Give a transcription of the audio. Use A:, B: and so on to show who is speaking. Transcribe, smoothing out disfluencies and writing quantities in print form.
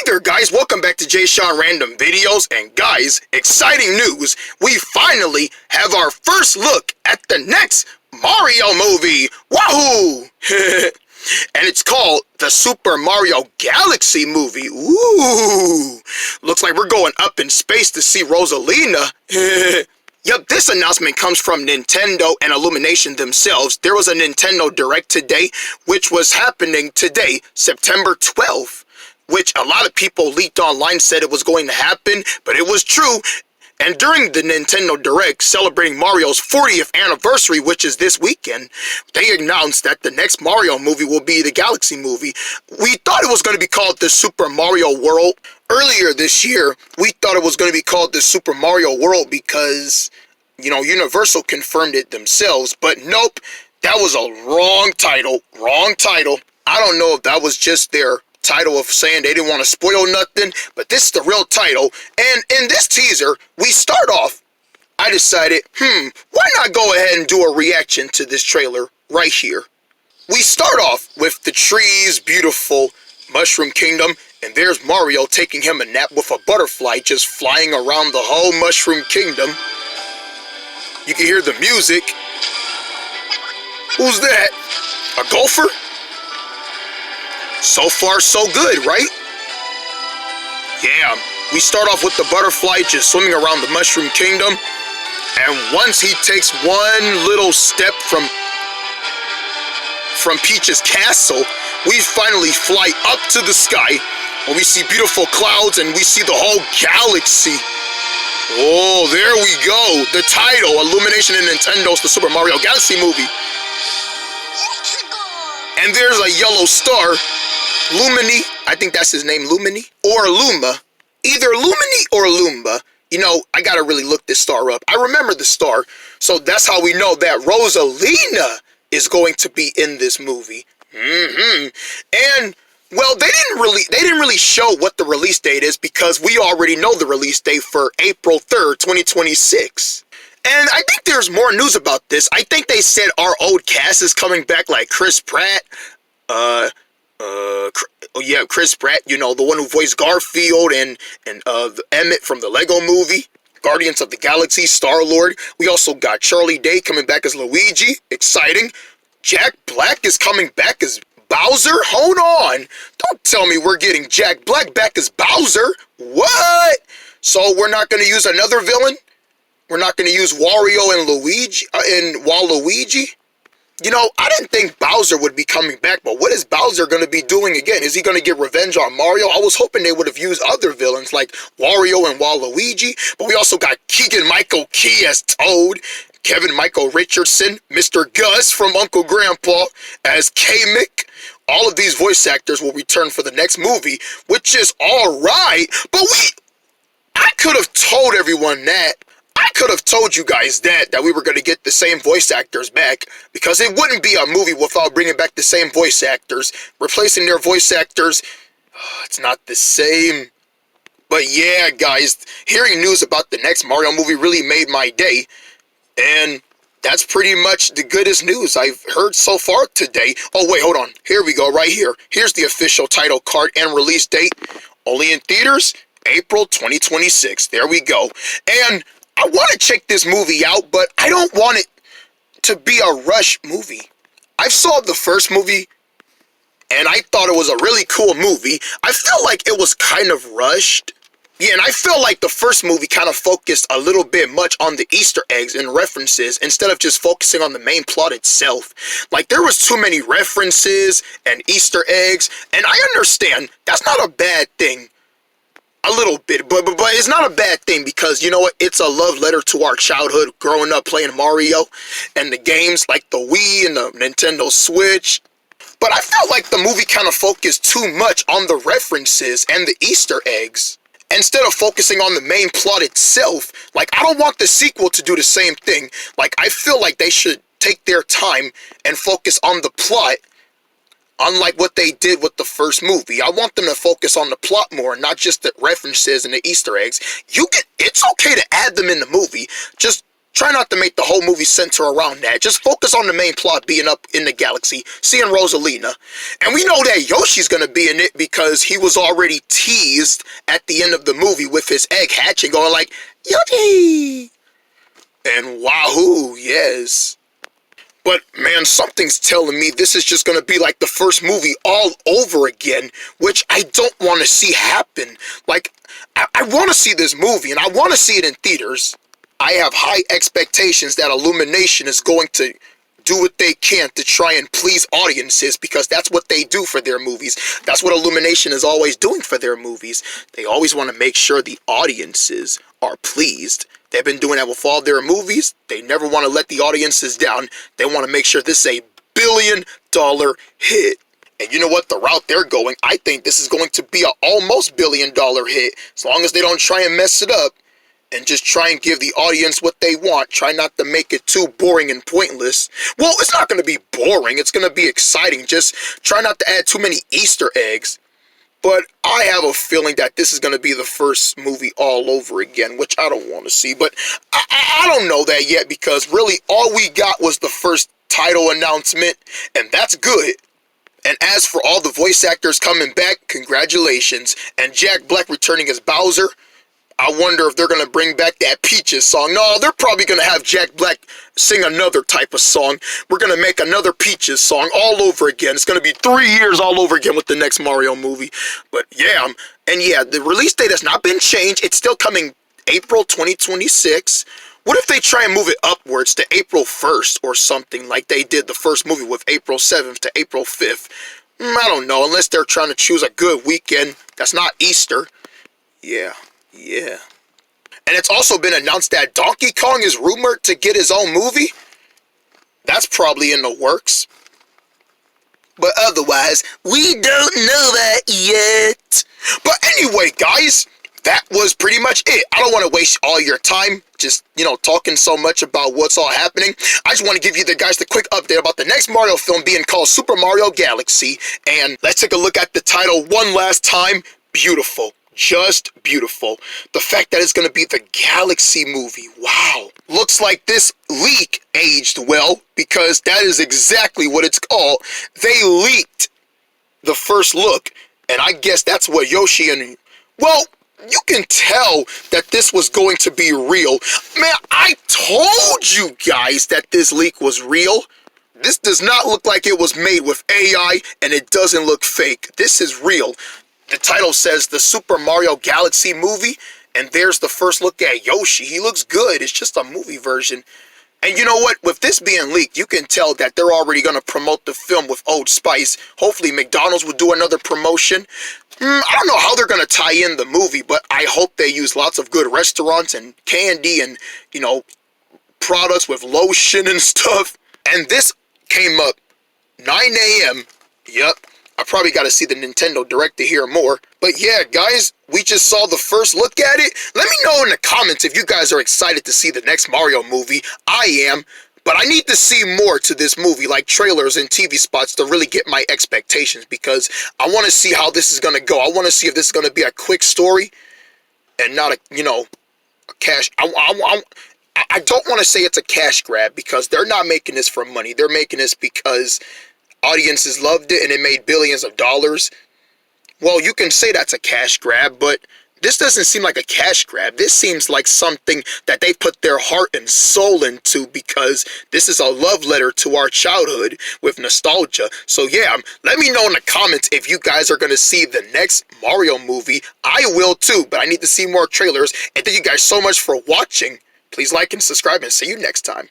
A: there guys, welcome back to Jay Sean Random Videos, and guys, exciting news, we finally have our first look at the next Mario movie, wahoo! And it's called the Super Mario Galaxy movie. Ooh, looks like we're going up in space to see Rosalina. Yep, this announcement comes from Nintendo and Illumination themselves. There was a Nintendo Direct today, which was happening today, September 12th. Which a lot of people leaked online said it was going to happen, but it was true. And during the Nintendo Direct celebrating Mario's 40th anniversary, which is this weekend, they announced that the next Mario movie will be the Galaxy movie. We thought it was going to be called the Super Mario World. Earlier this year, we thought it was going to be called the Super Mario World because, you know, Universal confirmed it themselves. But nope, that was a wrong title. Wrong title. I don't know if that was just their title of saying they didn't want to spoil nothing, but this is the real title. And in this teaser, we start off, I decided, why not go ahead and do a reaction to this trailer right here. We start off with the trees, beautiful Mushroom Kingdom, and there's Mario taking him a nap with a butterfly just flying around the whole Mushroom Kingdom. You can hear the music. Who's that? A gopher? So far, so good, right? Yeah, we start off with the butterfly just swimming around the Mushroom Kingdom. And once he takes one little step from Peach's castle, we finally fly up to the sky. And we see beautiful clouds and we see the whole galaxy. Oh, there we go. The title, Illumination and Nintendo's The Super Mario Galaxy movie. And there's a yellow star. Lumini, I think that's his name, Lumini, or Luma. Either Lumini or Lumba. You know, I gotta really look this star up. I remember the star, so that's how we know that Rosalina is going to be in this movie. And, well, they didn't really show what the release date is because we already know the release date for April 3rd, 2026. And I think there's more news about this. I think they said our old cast is coming back, like Chris Pratt, Chris Pratt, you know, the one who voiced Garfield and Emmett from the Lego movie, Guardians of the Galaxy, Star-Lord. We also got Charlie Day coming back as Luigi, exciting. Jack Black is coming back as Bowser, hold on. Don't tell me we're getting Jack Black back as Bowser. What? So we're not going to use another villain? We're not going to use Wario and Luigi, and Waluigi? You know, I didn't think Bowser would be coming back, but what is Bowser going to be doing again? Is he going to get revenge on Mario? I was hoping they would have used other villains like Wario and Waluigi, but we also got Keegan-Michael Key as Toad, Kevin Michael Richardson, Mr. Gus from Uncle Grandpa as Kamek. All of these voice actors will return for the next movie, which is alright, but I could have told everyone that. I could have told you guys that we were going to get the same voice actors back, because it wouldn't be a movie without bringing back the same voice actors. Replacing their voice actors, it's not the same. But yeah, guys, hearing news about the next Mario movie really made my day, and that's pretty much the goodest news I've heard so far today. Oh wait, hold on. Here we go, right here. Here's the official title card and release date. Only in theaters, April 2026. There we go. And I want to check this movie out, but I don't want it to be a rush movie. I saw the first movie, and I thought it was a really cool movie. I felt like it was kind of rushed. Yeah, and I feel like the first movie kind of focused a little bit much on the Easter eggs and references instead of just focusing on the main plot itself. Like, there was too many references and Easter eggs, and I understand that's not a bad thing. A little bit, but it's not a bad thing because, you know what, it's a love letter to our childhood growing up playing Mario and the games like the Wii and the Nintendo Switch. But I felt like the movie kind of focused too much on the references and the Easter eggs instead of focusing on the main plot itself. Like, I don't want the sequel to do the same thing. Like, I feel like they should take their time and focus on the plot. Unlike what they did with the first movie. I want them to focus on the plot more, not just the references and the Easter eggs. It's okay to add them in the movie. Just Try not to make the whole movie center around that. Just focus on the main plot being up in the galaxy, seeing Rosalina. And we know that Yoshi's gonna be in it because he was already teased at the end of the movie with his egg hatching, going like, Yoshi! And wahoo, yes. But man, something's telling me this is just gonna be like the first movie all over again, which I don't want to see happen. Like, I want to see this movie, and I want to see it in theaters. I have high expectations that Illumination is going to do what they can to try and please audiences, because that's what they do for their movies. That's what Illumination is always doing for their movies. They always want to make sure the audiences are pleased. They've been doing that with all their movies. They never want to let the audiences down. They want to make sure this is a billion-dollar hit. And you know what? The route they're going, I think this is going to be an almost billion-dollar hit, as long as they don't try and mess it up and just try and give the audience what they want. Try not to make it too boring and pointless. Well, it's not going to be boring. It's going to be exciting. Just try not to add too many Easter eggs. But I have a feeling that this is going to be the first movie all over again, which I don't want to see. But I don't know that yet, because really all we got was the first title announcement, and that's good. And as for all the voice actors coming back, congratulations. And Jack Black returning as Bowser, I wonder if they're going to bring back that Peaches song. No, they're probably going to have Jack Black sing another type of song. We're going to make another Peaches song all over again. It's going to be 3 years all over again with the next Mario movie. But yeah, and yeah, the release date has not been changed. It's still coming April 2026. What if they try and move it upwards to April 1st or something, like they did the first movie with April 7th to April 5th? I don't know, unless they're trying to choose a good weekend. That's not Easter. Yeah. And it's also been announced that Donkey Kong is rumored to get his own movie. That's probably in the works. But otherwise, we don't know that yet. But anyway, guys, that was pretty much it. I don't want to waste all your time just, talking so much about what's all happening. I just want to give you the quick update about the next Mario film being called Super Mario Galaxy. And let's take a look at the title one last time. Beautiful. Just beautiful. The fact that it's going to be the Galaxy movie. Wow. Looks like this leak aged well, because that is exactly what it's called. They leaked the first look, and I guess that's what Yoshi and... Well, you can tell that this was going to be real. Man, I told you guys that this leak was real. This does not look like it was made with AI, and it doesn't look fake. This is real. The title says the Super Mario Galaxy movie, and there's the first look at Yoshi. He looks good. It's just a movie version. And you know what? With this being leaked, you can tell that they're already going to promote the film with Old Spice. Hopefully McDonald's will do another promotion. I don't know how they're going to tie in the movie, but I hope they use lots of good restaurants and candy and, products with lotion and stuff. And this came up 9 a.m. Yep. I probably got to see the Nintendo Direct to hear more. But yeah, guys, we just saw the first look at it. Let me know in the comments if you guys are excited to see the next Mario movie. I am. But I need to see more to this movie, like trailers and TV spots, to really get my expectations, because I want to see how this is going to go. I want to see if this is going to be a quick story and not a cash. I don't want to say it's a cash grab, because they're not making this for money. They're making this because audiences loved it and it made billions of dollars. Well, you can say that's a cash grab, but this doesn't seem like a cash grab. This seems like something that they put their heart and soul into, because this is a love letter to our childhood with nostalgia. So yeah, let me know in the comments if you guys are going to see the next Mario movie. I will too, but I need to see more trailers. And thank you guys so much for watching. Please like and subscribe, and see you next time.